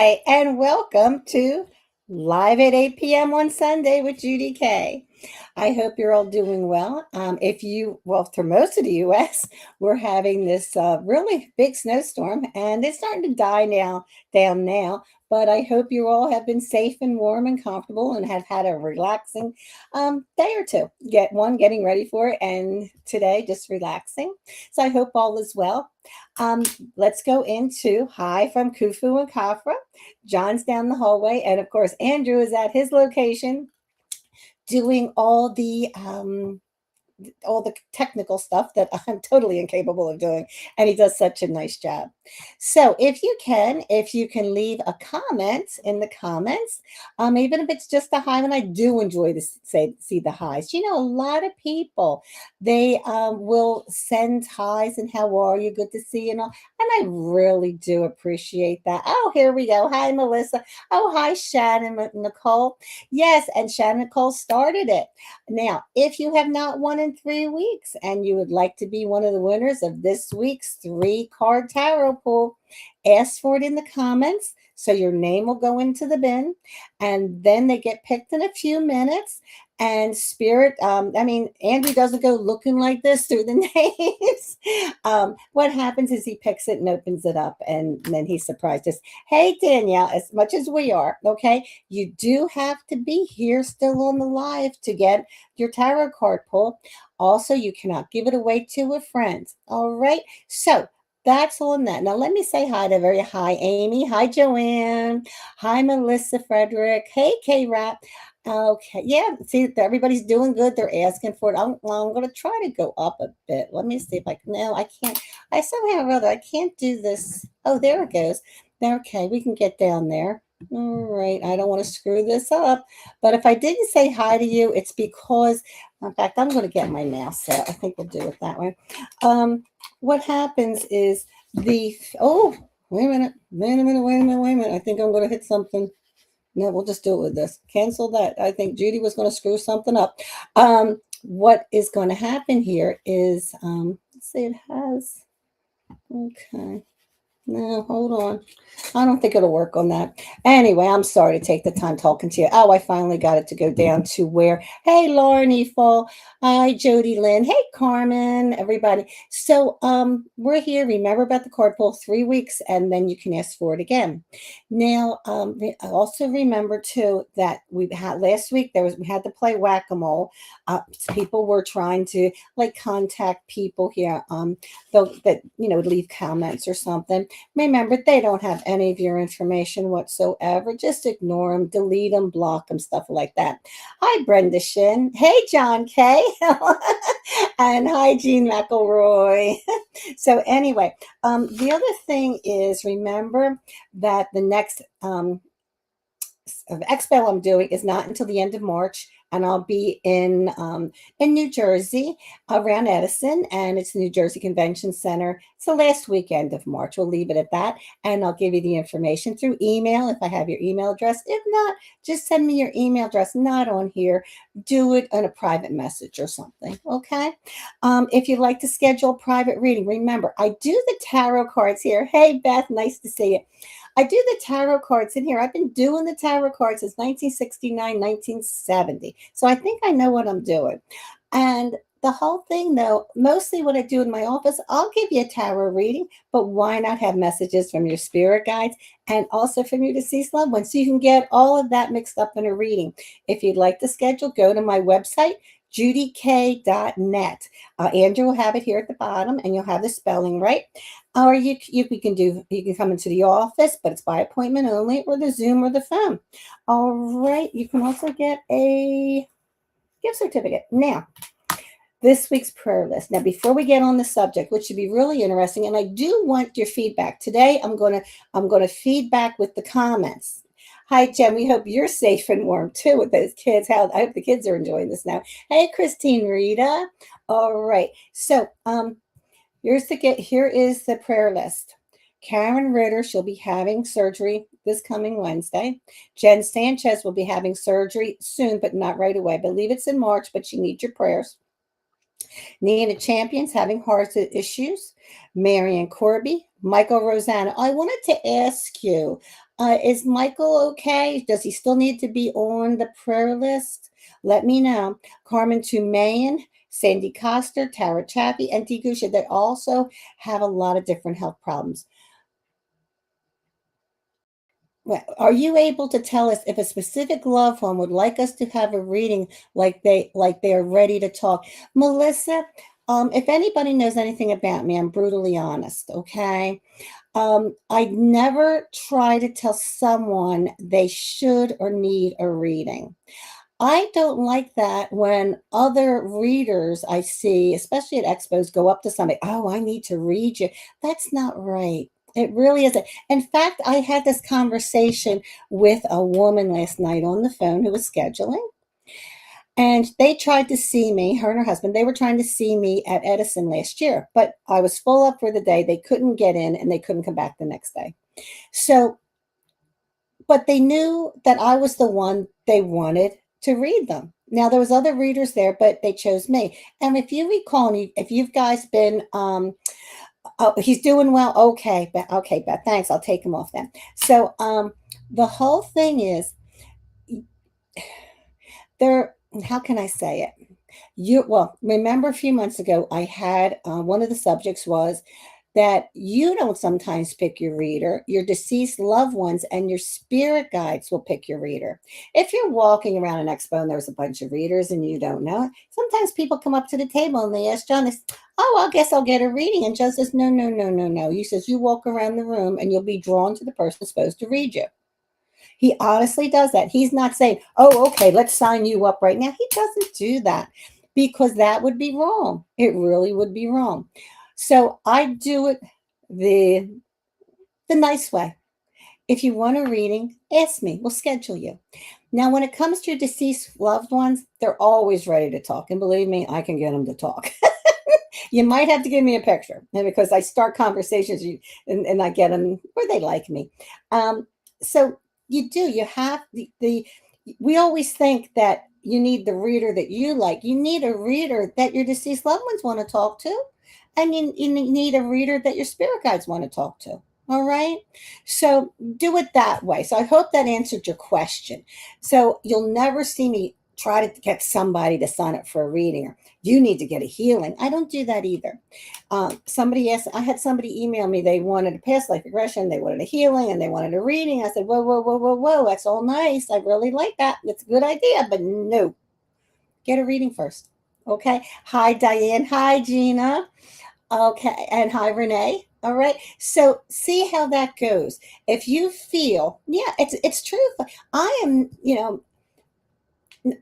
Hi, and welcome to Live at 8 p.m. on Sunday with Judy Kay. I hope you're all doing well. Well, for most of the U.S., we're having this really big snowstorm, and it's starting to die down now. But I hope you all have been safe and warm and comfortable and have had a relaxing day or two. Getting ready for it, and today just relaxing. So I hope all is well. Um, let's go into hi from Khufu and Kafra. John's down the hallway, and of course, Andrew is at his location doing all the technical stuff that I'm totally incapable of doing, and he does such a nice job. So if you can leave a comment in the comments, even if it's just a hi, and I do enjoy to see the highs. You know, a lot of people they will send highs and how are you, good to see you, and all, and I really do appreciate that. Oh, here we go. Hi, Melissa. Oh, hi, Shannon Nicole. Yes, and Shannon Nicole started it. Now, if you have not won in 3 weeks and you would like to be one of the winners of this week's 3 card tarot pool, ask for it in the comments so your name will go into the bin, and then they get picked in a few minutes. And Spirit, Andrew doesn't go looking like this through the names. What happens is he picks it and opens it up, and then he's surprised us. Hey, Danielle, as much as we are, okay, you do have to be here still on the live to get your tarot card pull. Also, you cannot give it away to a friend. All right. So that's on that. Now, let me say hi, Amy. Hi, Joanne. Hi, Melissa Frederick. Hey, K Rap. Okay. Yeah. See, everybody's doing good. They're asking for it. I'm going to try to go up a bit. Let me see if I can. No, I can't. I somehow or other, I can't do this. Oh, there it goes. Okay. We can get down there. All right. I don't want to screw this up. But if I didn't say hi to you, it's because, in fact, I'm going to get my mouse out. I think we'll do it that way. What happens is wait a minute. I think I'm going to hit something. No, we'll just do it with this. Cancel that. I think Judy was going to screw something up. What is going to happen here is, let's see, it has, okay. No, hold on. I don't think it'll work on that. Anyway, I'm sorry to take the time talking to you. Oh, I finally got it to go down to where, hey, Lauren Efall. Hi, Jody Lynn. Hey, Carmen, everybody. So we're here. Remember about the card pull, 3 weeks, and then you can ask for it again. Now, also remember too that we had last week we had to play whack-a-mole. People were trying to like contact people here that would leave comments or something. Remember, they don't have any of your information whatsoever. Just ignore them, delete them, block them, stuff like that. Hi, Brenda Shin. Hey, John Kay. And hi, Jean McElroy. So anyway, the other thing is, remember that the next expo I'm doing is not until the end of March, and I'll be in New Jersey around Edison, and it's the New Jersey Convention Center. It's the last weekend of March. We'll leave it at that, and I'll give you the information through email if I have your email address. If not, just send me your email address. Not on here. Do it on a private message or something. Okay. If you'd like to schedule a private reading, remember I do the tarot cards here. Hey, Beth, nice to see you. I do the tarot cards in here. I've been doing the tarot cards since 1969, 1970. So I think I know what I'm doing. And the whole thing, though, mostly what I do in my office, I'll give you a tarot reading, but why not have messages from your spirit guides and also from your deceased loved ones so you can get all of that mixed up in a reading? If you'd like to schedule, go to my website, judykay.net. Andrew will have it here at the bottom, and you'll have the spelling right. Or you can come into the office, but it's by appointment only, or the Zoom or the phone. All right. You can also get a gift certificate. Now, this week's prayer list. Now, before we get on the subject, which should be really interesting, and I do want your feedback today. I'm gonna feedback with the comments. Hi, Jen. We hope you're safe and warm too with those kids. I hope the kids are enjoying this now. Hey, Christine Rita. All right. So here is the prayer list. Karen Ritter, she'll be having surgery this coming Wednesday. Jen Sanchez will be having surgery soon, but not right away. I believe it's in March, but she needs your prayers. Nina Champion's having heart issues. Marion Corby, Michael Rosanna. I wanted to ask you, Is Michael okay? Does he still need to be on the prayer list? Let me know. Carmen Tumayan, Sandy Coster, Tara Chappie, and Dee Gusha that also have a lot of different health problems. Well, are you able to tell us if a specific loved one would like us to have a reading like they are ready to talk? Melissa, if anybody knows anything about me, I'm brutally honest, okay? I never try to tell someone they should or need a reading. I don't like that when other readers I see, especially at expos, go up to somebody, "Oh, I need to read you." That's not right. It really isn't. In fact, I had this conversation with a woman last night on the phone who was scheduling, and they tried to see me, her and her husband, they were trying to see me at Edison last year, but I was full up for the day. They couldn't get in and they couldn't come back the next day. So but they knew that I was the one they wanted to read them. Now there was other readers there, but they chose me. And if you recall, and if you've guys been, oh, he's doing well. Okay, Beth, thanks. I'll take him off then. So, the whole thing is there. How can I say it? Remember a few months ago, I had one of the subjects was that you don't sometimes pick your reader, your deceased loved ones and your spirit guides will pick your reader. If you're walking around an expo and there's a bunch of readers and you don't know it, sometimes people come up to the table and they ask John, they say, "Oh, I guess I'll get a reading." And John says, "No, no, no, no, no." He says, "You walk around the room and you'll be drawn to the person supposed to read you." He honestly does that. He's not saying, "Oh, okay, let's sign you up right now." He doesn't do that because that would be wrong. It really would be wrong. So I do it the the nice way. If you want a reading, ask me. We'll schedule you. Now, when it comes to your deceased loved ones, they're always ready to talk. And believe me, I can get them to talk. You might have to give me a picture because I start conversations and I get them where they like me. So you have we always think that you need the reader that you like. You need a reader that your deceased loved ones want to talk to. And you need a reader that your spirit guides want to talk to. All right. So do it that way. So I hope that answered your question. So you'll never see me try to get somebody to sign up for a reading or you need to get a healing. I don't do that either. Somebody asked, I had somebody email me, they wanted a past life regression, they wanted a healing, and they wanted a reading. I said, whoa, whoa, whoa, whoa, whoa, that's all nice. I really like that. It's a good idea, but no, get a reading first. Okay. Hi, Diane. Hi, Gina. Okay. And hi, Renee. All right. So see how that goes. If you feel, yeah, it's true. I am,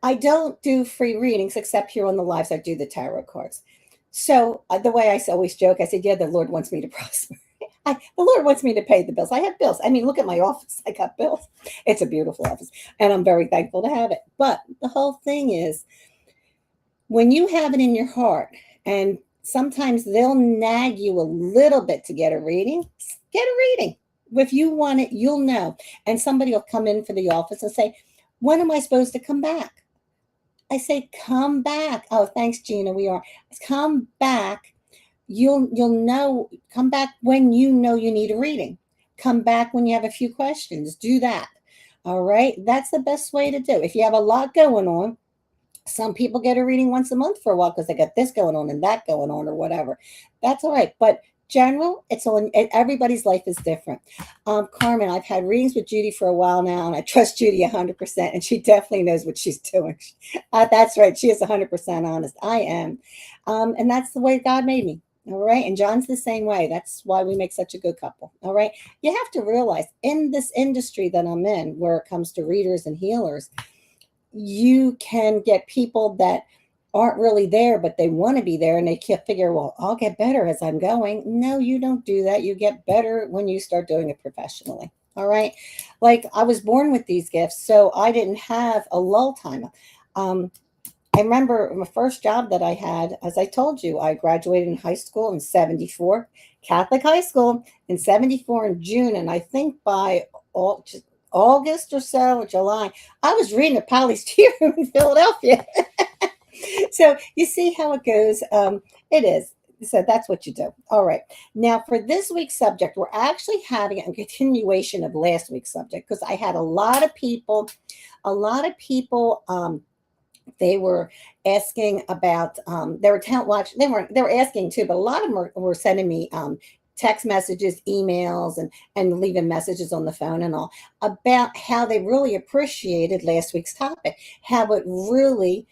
I don't do free readings except here on the lives. I do the tarot cards. So the way I always joke, I said, "Yeah, the Lord wants me to prosper. The Lord wants me to pay the bills. I have bills. I mean, look at my office. I got bills. It's a beautiful office, and I'm very thankful to have it. But the whole thing is, when you have it in your heart, and sometimes they'll nag you a little bit to get a reading. If you want it, you'll know. And somebody will come in for the office and say, when am I supposed to come back? I say, come back. Oh, thanks, Gina. We are. Come back. You'll know. Come back when you know you need a reading. Come back when you have a few questions. Do that. All right. That's the best way to do. If you have a lot going on, some people get a reading once a month for a while because they got this going on and that going on or whatever. That's all right. But general, it's on everybody's life is different. Carmen, I've had readings with Judy for a while now, and I trust Judy 100%, and she definitely knows what she's doing. That's right. She is 100% honest. I am. And that's the way God made me. All right. And John's the same way. That's why we make such a good couple. All right. You have to realize in this industry that I'm in, where it comes to readers and healers, you can get people that aren't really there, but they want to be there and they can't figure, well, I'll get better as I'm going. No, you don't do that. You get better when you start doing it professionally. All right. Like I was born with these gifts, so I didn't have a lull time. I remember my first job that I had, as I told you, I graduated in high school in 74, Catholic high school in 74 in June. And I think by August or so, or July, I was reading at Polly's Tea Room in Philadelphia. So you see how it goes. It is. So that's what you do. All right. Now for this week's subject, we're actually having a continuation of last week's subject because I had a lot of people they were asking about they were watch they were asking too, but a lot of them were sending me text messages, emails, and leaving messages on the phone and all about how they really appreciated last week's topic, how it really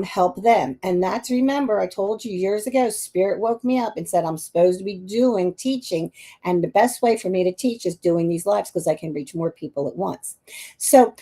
helped them. And that's, remember, I told you years ago, Spirit woke me up and said I'm supposed to be doing teaching, and the best way for me to teach is doing these lives because I can reach more people at once. So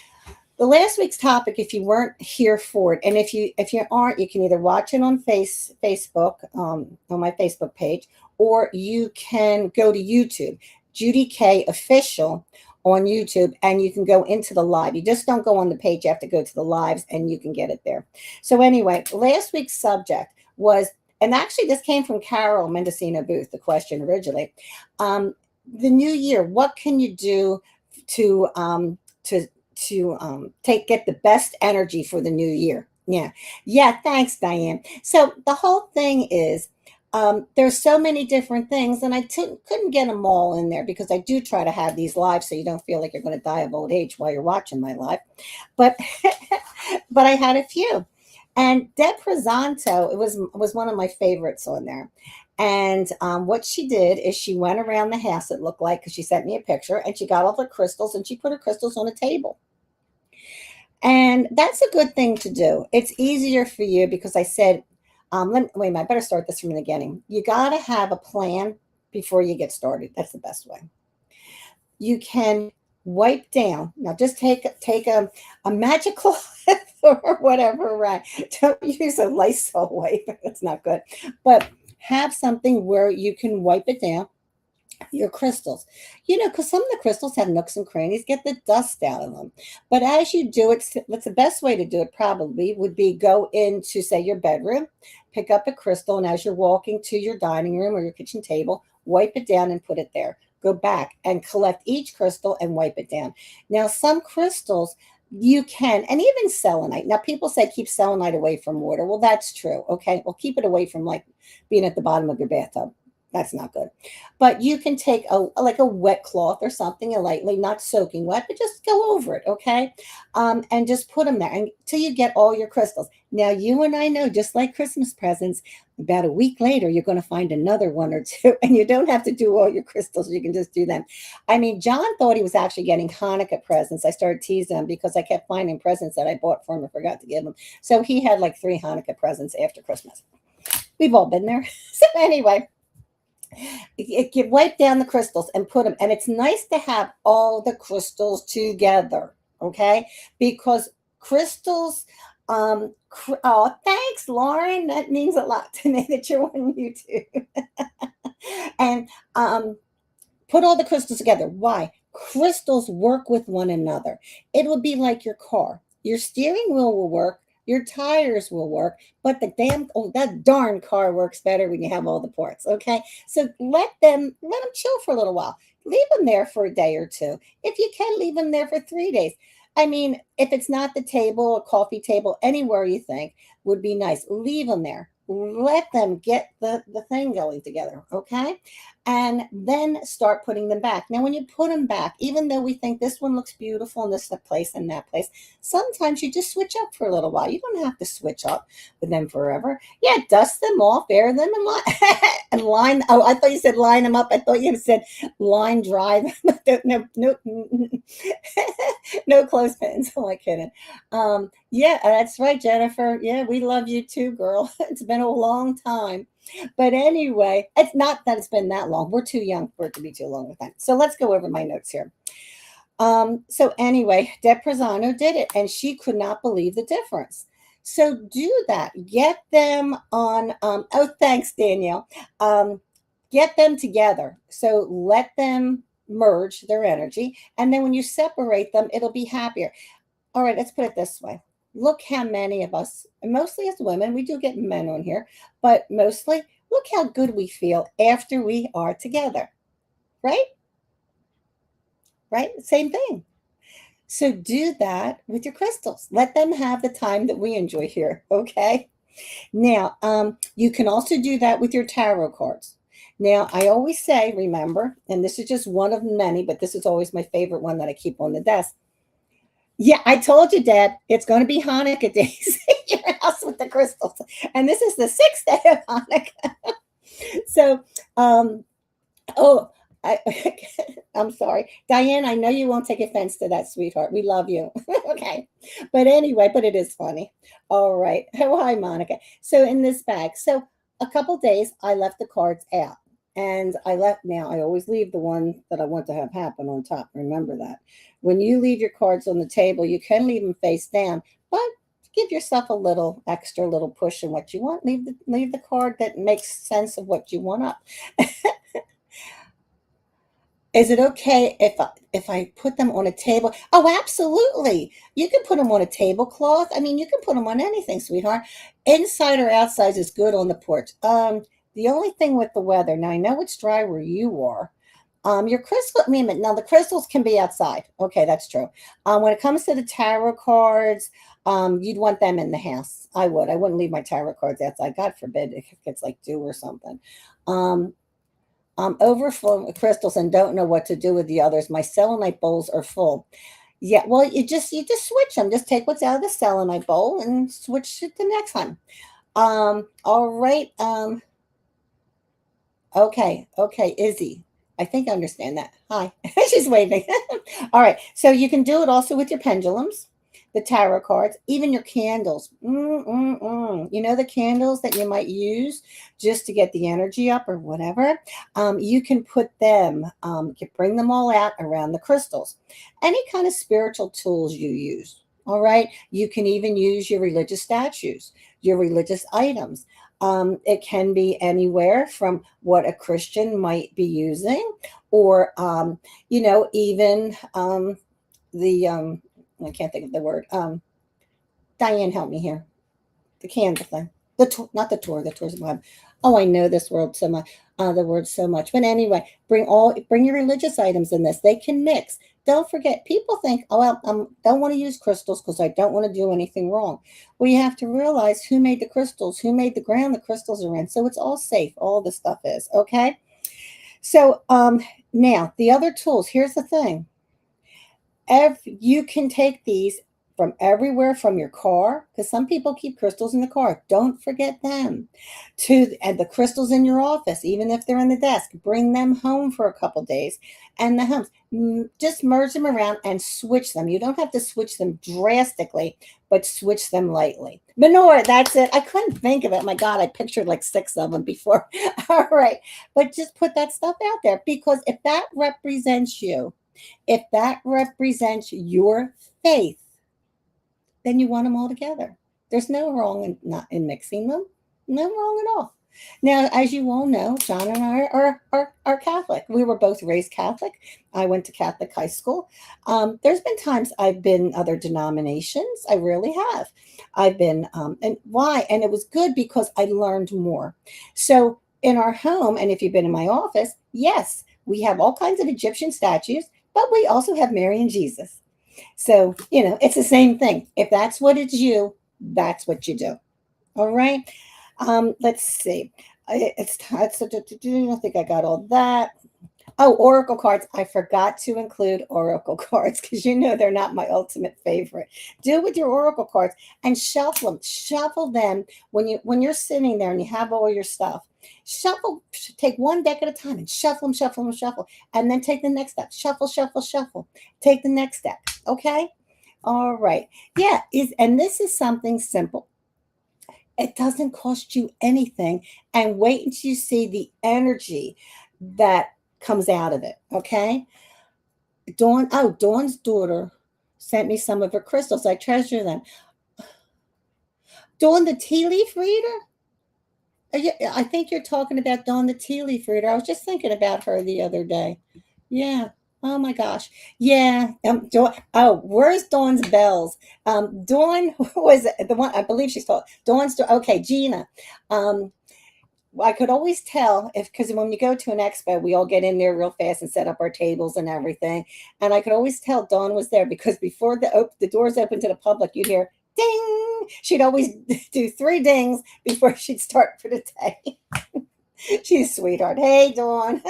the last week's topic, if you weren't here for it, and if you aren't, you can either watch it on Facebook, on my Facebook page, or you can go to YouTube, Judy Kay Official on YouTube, and you can go into the live. You just don't go on the page, you have to go to the lives and you can get it there. So anyway, last week's subject was, and actually this came from Carol Mendocino Booth, the question originally, the new year, what can you do to get the best energy for the new year? Yeah, thanks, Diane. So the whole thing is, there's so many different things, and I couldn't get them all in there because I do try to have these lives so you don't feel like you're going to die of old age while you're watching my live. But but I had a few. And Deb Prezanto, it was one of my favorites on there. And what she did is she went around the house, it looked like, because she sent me a picture, and she got all the crystals and she put her crystals on a table. And that's a good thing to do. It's easier for you because I said, wait a minute, I better start this from the beginning. You got to have a plan before you get started. That's the best way. You can wipe down. Now, just take a magic cloth or whatever, right? Don't use a Lysol wipe. That's not good. But have something where you can wipe it down, your crystals, because some of the crystals have nooks and crannies. Get the dust out of them. But as you do it, what's the best way to do it probably would be go into, say, your bedroom, pick up a crystal, and as you're walking to your dining room or your kitchen table, wipe it down and put it there. Go back and collect each crystal and wipe it down. Now, some crystals you can, and even selenite. Now, people say keep selenite away from water. Well, that's true. Okay. Well, keep it away from like being at the bottom of your bathtub. That's not good. But you can take like a wet cloth or something, and lightly, not soaking wet, but just go over it, okay? And just put them there until you get all your crystals. Now, you and I know, just like Christmas presents, about a week later, you're going to find another one or two, and you don't have to do all your crystals. You can just do them. I mean, John thought he was actually getting Hanukkah presents. I started teasing him because I kept finding presents that I bought for him and forgot to give him. So he had like 3 Hanukkah presents after Christmas. We've all been there. So anyway, you wipe down the crystals and put them, and it's nice to have all the crystals together, okay? Because crystals, oh, thanks, Lauren. That means a lot to me that you're on YouTube. And put all the crystals together. Why? Crystals work with one another. It will be like your car. Your steering wheel will work. Your tires will work, but that darn car works better when you have all the parts. Okay, so let them chill for a little while. Leave them there for a day or two. If you can, leave them there for 3 days. I mean, if it's not the table, a coffee table, anywhere you think would be nice, leave them there. Let them get the thing going together, okay? And then start putting them back. Now, when you put them back, even though we think this one looks beautiful in this place and that place, sometimes you just switch up for a little while. You don't have to switch up with them forever. Yeah, dust them off, air them, and and line. Oh, I thought you said line them up. I thought you said line dry them. No, no clothespins. Oh, I'm kidding. Yeah, that's right, Jennifer. Yeah, we love you too, girl. It's been a long time. But anyway, it's not that it's been that long. We're too young for it to be too long with that. So let's go over my notes here. So anyway, Deb Prezano did it, and she could not believe the difference. So do that. Get them on, oh, thanks, Danielle. Get them together. So let them merge their energy. And then when you separate them, it'll be happier. All right, let's put it this way. Look how many of us, and mostly as women, we do get men on here, but mostly, look how good we feel after we are together, right? Right? Same thing. So do that with your crystals. Let them have the time that we enjoy here, okay? Now, you can also do that with your tarot cards. Now, I always say, remember, and this is just one of many, but this is always my favorite one that I keep on the desk. Yeah, I told you, Dad, it's going to be Hanukkah days in your house with the crystals. And this is the sixth day of Hanukkah. So, um, oh, I, I'm sorry. Diane, I know you won't take offense to that, sweetheart. We love you. Okay. But anyway, but it is funny. All right. Oh, hi, Monica. So in this bag, so a couple days I left the cards out. And I left now, I always leave the one that I want to have happen on top. Remember that. When you leave your cards on the table, you can leave them face down, but give yourself a little extra little push in what you want. Leave the card that makes sense of what you want up. Is it okay if I put them on a table? Oh, absolutely. You can put them on a tablecloth. I mean, you can put them on anything, sweetheart. Inside or outside is good on the porch. The only thing with the weather, now I know it's dry where you are. Your crystal, wait a minute, now the crystals can be outside. Okay, that's true. When it comes to the tarot cards, you'd want them in the house. I would. I wouldn't leave my tarot cards outside. God forbid if it gets like dew or something. Um, I'm overflowing with crystals and don't know what to do with the others. My selenite bowls are full. Yeah, well, you just switch them. Just take what's out of the selenite bowl and switch it the next time. All right. Okay, Izzy. I think I understand that. Hi. She's waving. All right. So you can do it also with your pendulums, the tarot cards, even your candles. You know, the candles that you might use just to get the energy up or whatever. You can put them, you can bring them all out around the crystals. Any kind of spiritual tools you use. All right. You can even use your religious statues, your religious items. It can be anywhere from what a Christian might be using, or even the I can't think of the word. Diane, help me here. The candle thing. Not the tour. The tour's web. Oh, I know this world so much. The word so much. But anyway, bring your religious items in this. They can mix. Don't forget. People think, oh well, don't want to use crystals because I don't want to do anything wrong. Well, you have to realize who made the crystals, who made the ground the crystals are in. So it's all safe. All the stuff is okay. So now the other tools. Here's the thing. You can take these from everywhere from your car, because some people keep crystals in the car. Don't forget them. And the crystals in your office, even if they're in the desk, bring them home for a couple days. And the homes, just merge them around and switch them. You don't have to switch them drastically, but switch them lightly. Manure, that's it. I couldn't think of it. My God, I pictured like 6 of them before. All right. But just put that stuff out there, because if that represents you, if that represents your faith, then you want them all together. There's no wrong in not in mixing them. No wrong at all. Now, as you all know, John and I are Catholic. We were both raised Catholic. I went to Catholic high school. There's been times I've been other denominations. I really have. I've been, and why? And it was good because I learned more. So in our home, and if you've been in my office, yes, we have all kinds of Egyptian statues, but we also have Mary and Jesus. So, it's the same thing. If that's what it's you, that's what you do. All right. Let's see. I think I got all that. Oh, oracle cards. I forgot to include oracle cards because they're not my ultimate favorite. Do it with your oracle cards and shuffle them. Shuffle them when you're sitting there and you have all your stuff. Shuffle, take one deck at a time and shuffle them, shuffle them, shuffle. And then take the next deck. Shuffle, shuffle, shuffle. Take the next deck. Okay? All right. Yeah, and this is something simple. It doesn't cost you anything. And wait until you see the energy that comes out of it. Okay. Dawn's daughter sent me some of her crystals. I treasure them. Dawn, the tea leaf reader? I think you're talking about Dawn, the tea leaf reader. I was just thinking about her the other day. Yeah. Oh my gosh. Yeah. Dawn, where's Dawn's bells? Dawn was the one, I believe she's called Dawn's. Okay. Gina. I could always tell because when you go to an expo, we all get in there real fast and set up our tables and everything. And I could always tell Dawn was there because before the doors open to the public, you'd hear ding. She'd always do 3 dings before she'd start for the day. She's a sweetheart. Hey, Dawn.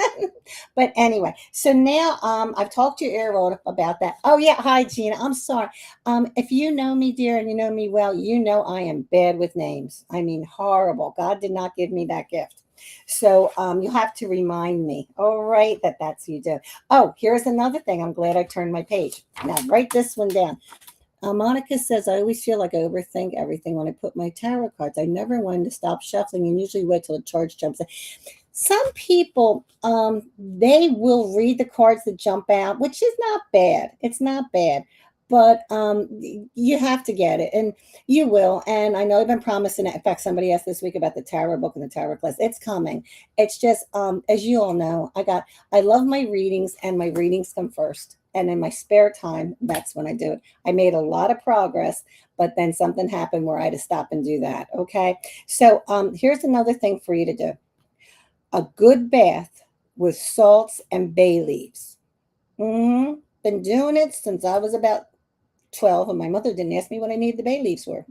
But anyway, so now I've talked to Earl about that. Oh yeah, hi Gina. I'm sorry. If you know me, dear, and you know me well, you know I am bad with names. I mean, horrible. God did not give me that gift. So you have to remind me. All right, that's you do. Oh, here's another thing. I'm glad I turned my page. Now write this one down. Monica says, I always feel like I overthink everything when I put my tarot cards. I never wanted to stop shuffling and usually wait till the charge jumps in. Some people, they will read the cards that jump out, which is not bad. It's not bad. But you have to get it, and you will. And I know I've been promising it. In fact, somebody asked this week about the tarot book and the tarot class. It's coming. It's just, as you all know, I love my readings, and my readings come first. And in my spare time, that's when I do it. I made a lot of progress, but then something happened where I had to stop and do that. Okay. So here's another thing for you to do. A good bath with salts and bay leaves. Been doing it since I was about 12, and my mother didn't ask me what I needed the bay leaves for.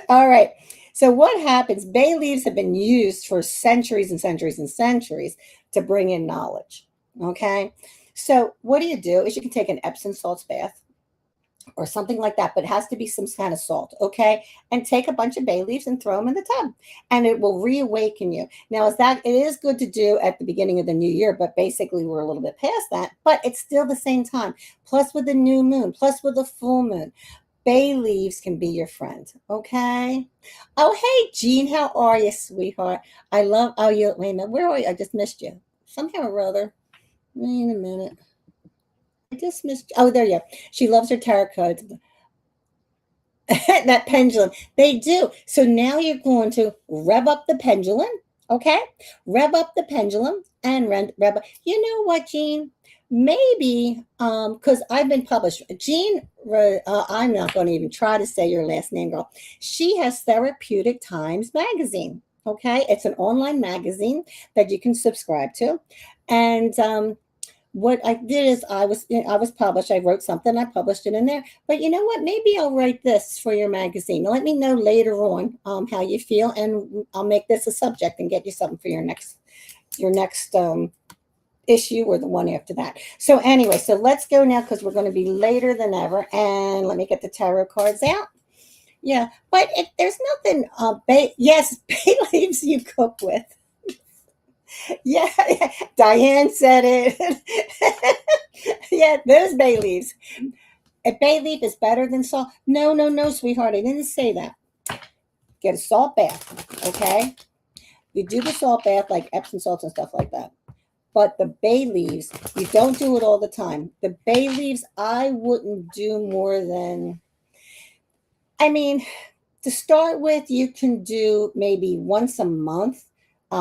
All right. So what happens? Bay leaves have been used for centuries and centuries and centuries to bring in knowledge. Okay. So what do? Is you can take an Epsom salts bath or something like that, but it has to be some kind of salt, okay? And take a bunch of bay leaves and throw them in the tub, and it will reawaken you. Now, it is good to do at the beginning of the new year, but basically we're a little bit past that, but it's still the same time. Plus with the new moon, plus with the full moon, bay leaves can be your friend, okay? Oh, hey, Jean, how are you, sweetheart? Wait a minute, where are you? I just missed you. Somehow or other. Wait a minute. I just missed. Oh, there you are. She loves her tarot cards. That pendulum. They do. So now you're going to rev up the pendulum. Okay? Rev up the pendulum and rev up. You know what, Jean? Maybe, because I've been published. Jean, I'm not going to even try to say your last name, girl. She has Therapeutic Times magazine. Okay? It's an online magazine that you can subscribe to. And what I did is I was published. I wrote something. I published it in there. But you know what? Maybe I'll write this for your magazine. Let me know later on how you feel, and I'll make this a subject and get you something for your next issue or the one after that. So anyway, so let's go now because we're going to be later than ever. And let me get the tarot cards out. Yeah, but there's nothing. Yes, bay leaves you cook with. Yeah, Diane said it. Yeah, those bay leaves. A bay leaf is better than salt. No, sweetheart. I didn't say that. Get a salt bath, okay? You do the salt bath like Epsom salts and stuff like that. But the bay leaves, you don't do it all the time. The bay leaves, I wouldn't do more than, to start with, you can do maybe once a month,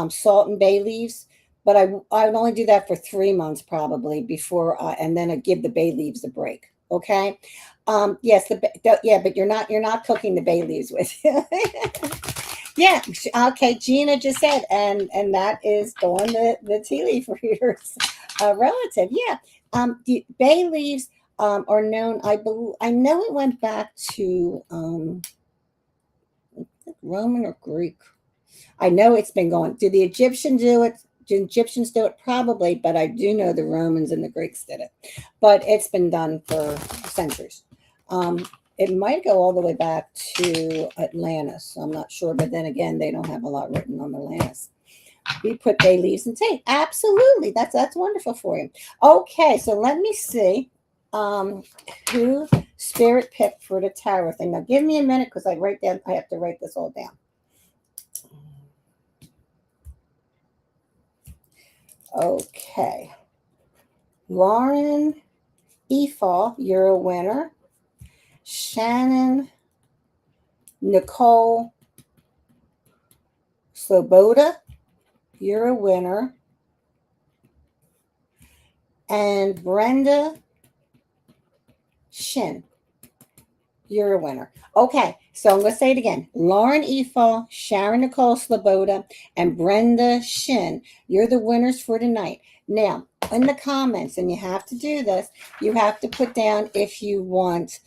salt and bay leaves. But I would only do that for 3 months probably before, and then I give the bay leaves a break. Okay. Yes. But you're not cooking the bay leaves with. Yeah. Okay. Gina just said, and that is Dawn, the tea leaf reader's relative. Yeah. The bay leaves are known. I know it went back to Roman or Greek. I know it's been going. Did the Egyptians do it? Did Egyptians do it? Probably, but I do know the Romans and the Greeks did it. But it's been done for centuries. It might go all the way back to Atlantis. I'm not sure, but then again, they don't have a lot written on Atlantis. We put bay leaves in tea. Absolutely, that's wonderful for you. Okay, so let me see who Spirit picked for the tarot thing. Now, give me a minute because I have to write this all down. Okay. Lauren Efall, you're a winner. Shannon Nicole Sloboda, you're a winner. And Brenda Shin, you're a winner. Okay, so I'm going to say it again. Lauren Efall, Sharon Nicole Sloboda, and Brenda Shin, you're the winners for tonight. Now, in the comments, and you have to do this, you have to put down if you want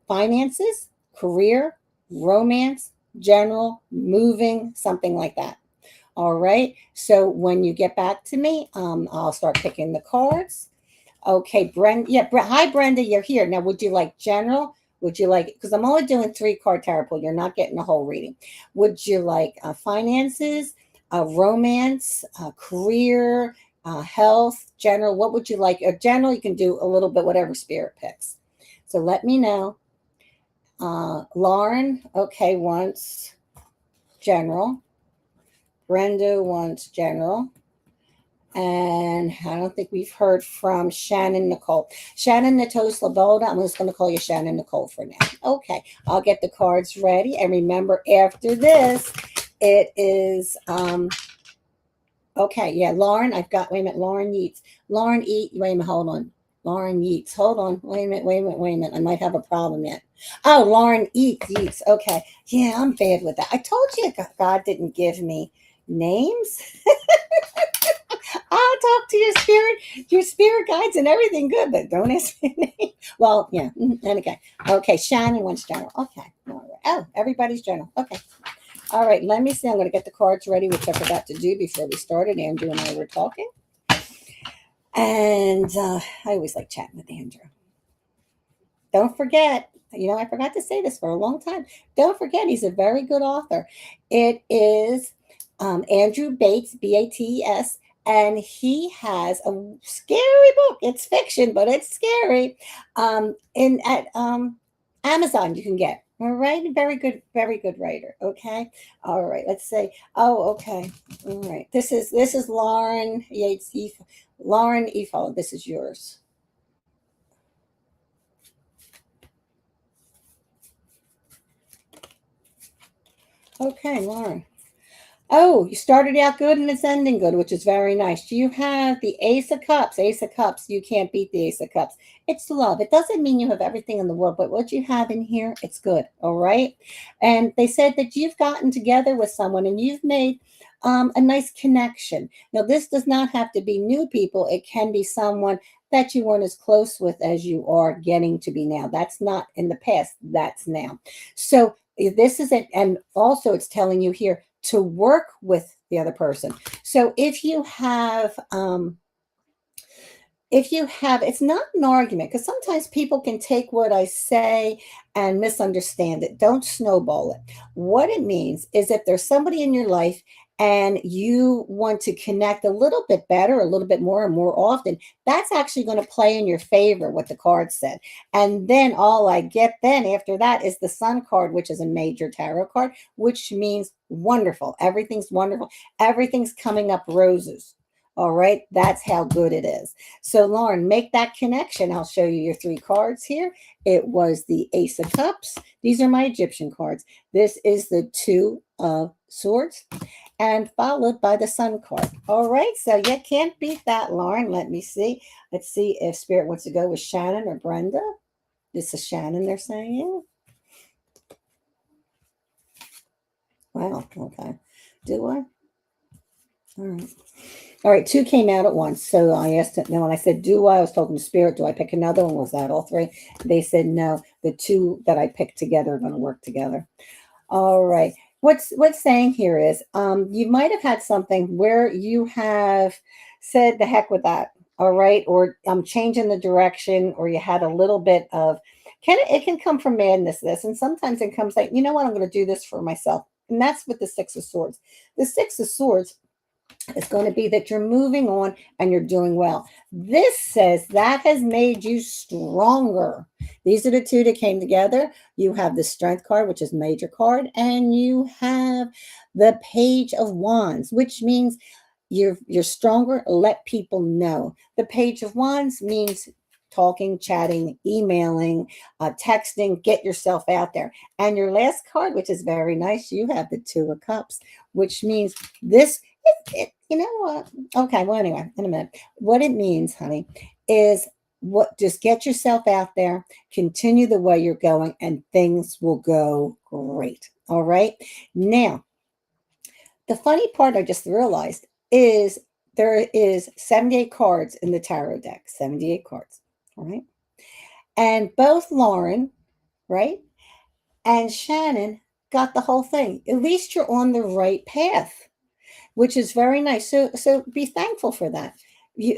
finances, career, romance, general, moving, something like that. All right. So when you get back to me, I'll start picking the cards. Okay, Brenda. Yeah, hi, Brenda. You're here now. Would you like general? Would you like? Because I'm only doing 3 card tarot pool. You're not getting a whole reading. Would you like finances, romance, career, health, general? What would you like? General, you can do a little bit whatever spirit picks. So let me know. Lauren, okay, wants general. Brenda wants general. And I don't think we've heard from Shannon Nicole. Shannon Natos Laboda. I'm just going to call you Shannon Nicole for now. Okay, I'll get the cards ready. And remember, after this, it is okay. Yeah, Lauren. I've got. Wait a minute. Lauren Yeats. Lauren Eat. Wait a minute. Hold on. Lauren Yeats. Hold on. Wait a minute. Wait a minute. Wait a minute. I might have a problem yet. Oh, Lauren Yeats. Okay. Yeah, I'm bad with that. I told you God didn't give me names. I'll talk to your spirit guides and everything good, but don't ask me a name. Well, yeah. And okay. Okay. Shannon wants general. Okay. All right. Oh, everybody's general. Okay. All right. Let me see. I'm going to get the cards ready, which I forgot to do before we started. Andrew and I were talking. And I always like chatting with Andrew. Don't forget, I forgot to say this for a long time. Don't forget, he's a very good author. It is Andrew Bates, Bates, and he has a scary book. It's fiction, but it's scary. In at Amazon, you can get. All right, very good writer. Okay, all right. Let's say. Oh, okay. All right. This is Lauren Yates. Lauren Efo. This is yours. Okay, Lauren. Oh, you started out good and it's ending good, which is very nice. You have the Ace of Cups. Ace of Cups. You can't beat the Ace of Cups. It's love. It doesn't mean you have everything in the world, but what you have in here, it's good. All right. And they said that you've gotten together with someone and you've made a nice connection. Now, this does not have to be new people. It can be someone that you weren't as close with as you are getting to be now. That's not in the past. That's now. So this is it. And also it's telling you here to work with the other person. So if you have it's not an argument because sometimes people can take what I say and misunderstand it. Don't snowball it. What it means is if there's somebody in your life and you want to connect a little bit better, a little bit more and more often, that's actually going to play in your favor, what the card said. And then all I get then after that is the Sun card, which is a major tarot card, which means wonderful. Everything's wonderful. Everything's coming up roses. All right, that's how good it is. So, Lauren, make that connection. I'll show you your 3 cards here. It was the Ace of Cups. These are my Egyptian cards. This is the 2 of Swords, and followed by the Sun card. All right, so you can't beat that, Lauren. Let me see. Let's see if Spirit wants to go with Shannon or Brenda. This is Shannon, they're saying. Wow, okay. Do I? All right. All right, 2 came out at once. So I asked it. Now, when I said, I was talking to Spirit, do I pick another one? Was that all 3? They said no. The 2 that I picked together are going to work together. All right. What's saying here is you might have had something where you have said the heck with that. All right. Or I'm changing the direction, or you had a little bit of it can come from madness, this. And sometimes it comes like, you know what, I'm going to do this for myself. And that's with the 6 of Swords. The 6 of Swords is going to be that you're moving on and you're doing well. This says that has made you stronger. These are the 2 that came together. You have the Strength card, which is major card, and you have the Page of Wands, which means you're stronger. Let people know. The Page of Wands means talking, chatting, emailing, texting, get yourself out there. And your last card, which is very nice, you have the 2 of Cups, which means this, you know what? Okay, well, anyway, in a minute. What it means, honey, is just get yourself out there, continue the way you're going, and things will go great. All right. Now, the funny part I just realized is there is 78 cards in the tarot deck, 78 cards. All right. And both Lauren, right, And Shannon got the whole thing. At least you're on the right path, which is very nice. So be thankful for that.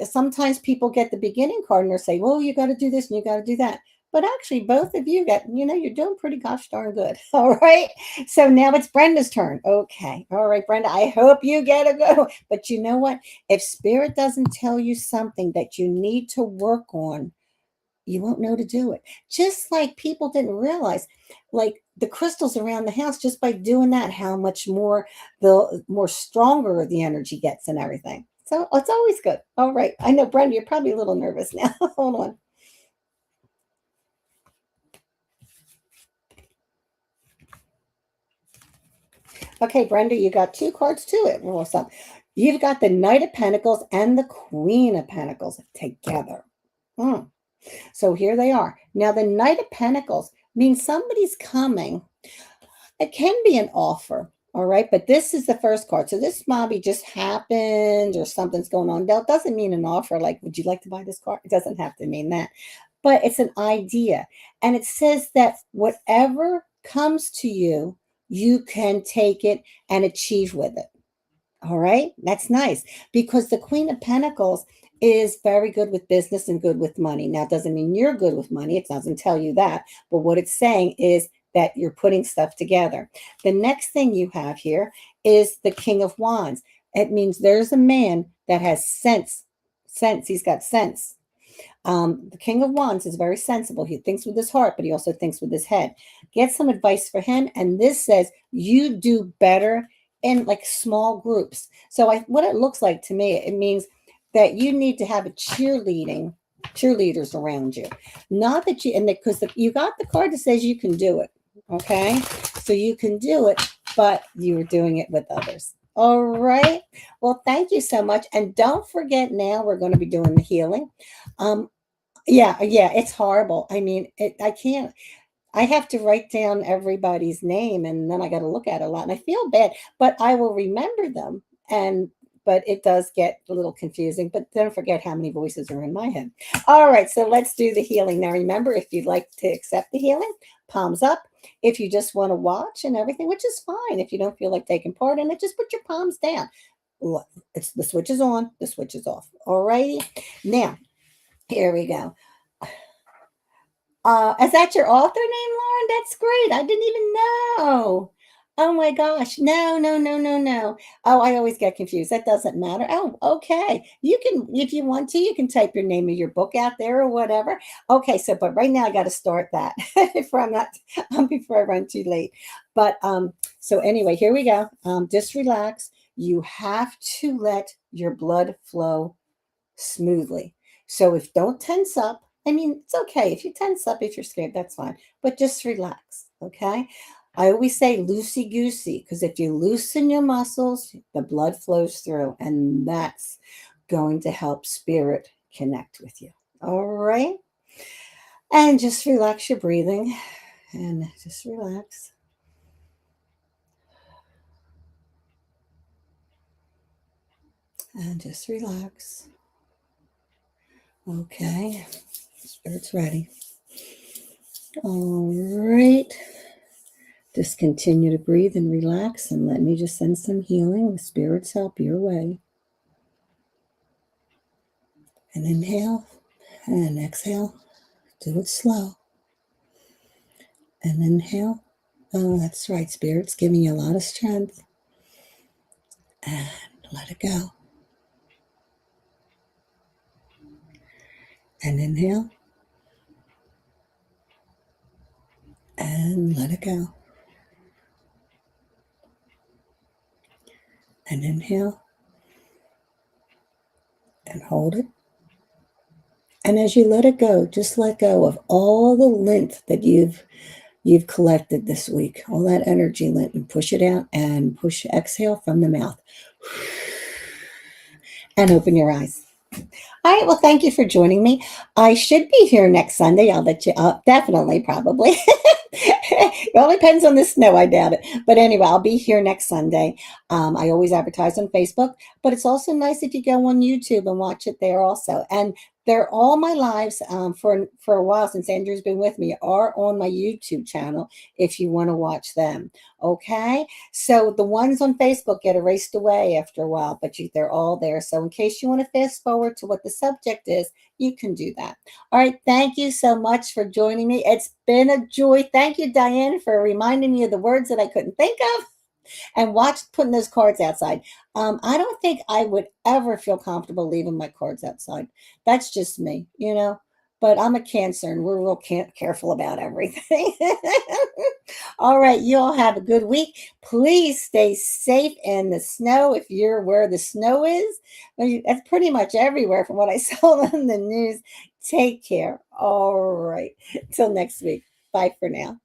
Sometimes people get the beginning card and they say, well, you got to do this and you got to do that. But actually, both of you got, you're doing pretty gosh darn good. All right. So now it's Brenda's turn. Okay. All right, Brenda, I hope you get a good one. But you know what? If Spirit doesn't tell you something that you need to work on, you won't know to do it. Just like people didn't realize, like the crystals around the house, just by doing that, how much more the more stronger the energy gets and everything. So it's always good. All right. I know, Brenda, you're probably a little nervous now. Hold on. Okay, Brenda, you got two cards to it. Well, so you've got the Knight of Pentacles and the Queen of Pentacles together. So here they are. Now, the Knight of Pentacles means somebody's coming. It can be an offer, all right? But this is the first card. So this maybe just happened or something's going on. That doesn't mean an offer like, would you like to buy this car? It doesn't have to mean that. But it's an idea. And it says that whatever comes to you, you can take it and achieve with it. All right. That's nice because the Queen of Pentacles is very good with business and good with money. Now, it doesn't mean you're good with money. It doesn't tell you that. But what it's saying is that you're putting stuff together. The next thing you have here is the King of Wands. It means there's a man that has sense. He's got sense. The King of Wands is very sensible. He thinks with his heart, but he also thinks with his head. Get some advice for him. And this says you do better in like small groups. So what it looks like to me, it means that you need to have a cheerleaders around you. Not that you, and because you got the card that says you can do it. Okay. So you can do it, but you're doing it with others. All right. Well, thank you so much. And don't forget now we're going to be doing the healing. Yeah, it's horrible. I mean, I can't. I have to write down everybody's name and then I got to look at it a lot and I feel bad, but I will remember them. But it does get a little confusing, but don't forget how many voices are in my head. All right, so let's do the healing. Now, remember, if you'd like to accept the healing, palms up. If you just want to watch and everything, which is fine. If you don't feel like taking part in it, just put your palms down. It's the switch is on, the switch is off. All righty. Now, here we go. Is that your author name, Lauren? That's great. I didn't even know. Oh my gosh. No, no, no, no, no. Oh, I always get confused. That doesn't matter. Oh, okay. You can, if you want to, you can type your name of your book out there or whatever. Okay, so but right now I got to start that before I run too late. But so anyway, here we go. Just relax. You have to let your blood flow smoothly. So if don't tense up. I mean, it's okay. If you tense up, if you're scared, that's fine. But just relax, okay? I always say loosey-goosey because if you loosen your muscles, the blood flows through, and that's going to help spirit connect with you. All right? And just relax your breathing and just relax. And just relax. Okay. Spirit's ready. All right. Just continue to breathe and relax and let me just send some healing with Spirit's help your way. And inhale and exhale. Do it slow. And inhale. Oh, that's right. Spirit's giving you a lot of strength. And let it go. And inhale. And let it go. And inhale. And hold it. And as you let it go, just let go of all the lint that you've collected this week, all that energy lint, and push it out and exhale from the mouth. And open your eyes. All right, well, thank you for joining me. I should be here next Sunday. I'll let you definitely, probably. It only depends on the snow, I doubt it. But anyway, I'll be here next Sunday. I always advertise on Facebook, but it's also nice if you go on YouTube and watch it there also. And They're all my lives for a while since Andrew's been with me are on my YouTube channel if you want to watch them. Okay. So the ones on Facebook get erased away after a while, but they're all there. So in case you want to fast forward to what the subject is, you can do that. All right. Thank you so much for joining me. It's been a joy. Thank you, Diane, for reminding me of the words that I couldn't think of and watch putting those cards outside. I don't think I would ever feel comfortable leaving my cards outside. That's just me, you know. But I'm a Cancer, and we're real careful about everything. All right, you all have a good week. Please stay safe in the snow if you're where the snow is. That's pretty much everywhere from what I saw on the news. Take care. All right. Till next week. Bye for now.